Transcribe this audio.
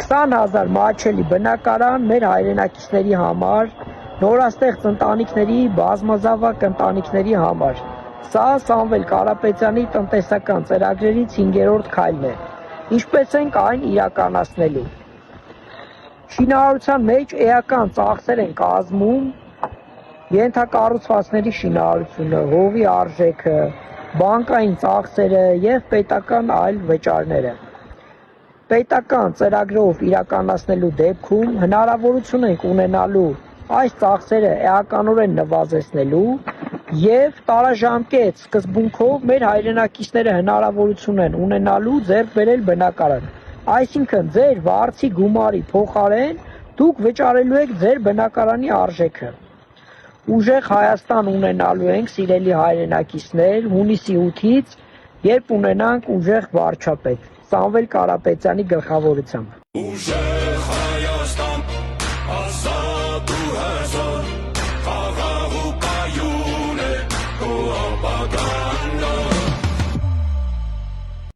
20,000 մատչելի բնակարան մեր հայրենակիցների համար, նորաստեղծ ընտանիքների, բազմազավակ ընտանիքների համար։ Սա Սամվել Կարապետյանի տնտեսական ծրագրերից 5-րդ քայլն է։ Ինչպես ենք այն իրականացնելու։ Շինարարության մեջ էական ծախսեր են կազմում ենթակառուցվածքների շինարարությունը, հողի արժեքը, բանկային ծախսերը եւ պետական այլ վճարները։ Պետական ծրագրով իրականացնելու դեպքում հնարավորություն ենք ունենալու այս ծախսերը էականորեն նվազեցնելու եւ տարաժամկետ սկզբունքով մեր հայրենակիցները հնարավորություն են ունենալու ձեռք բերել բնակարան։ Այսինքն ձեր վարձի գումարի փոխարեն դուք վճարելու եք ձեր բնակարանի արժեքը։ Ուժեղ Հայաստան ունենալու ենք, սիրելի հայրենակիցներ, հունիսի 8-ից, երբ ունենանք ուժեղ վարչապետ Սամվել Կարապետյանի գլխավորությամբ։ Ուժեղ Հայաստան, ազատ ու հզոր, խաղաղ ու կայուն է քո ապագան։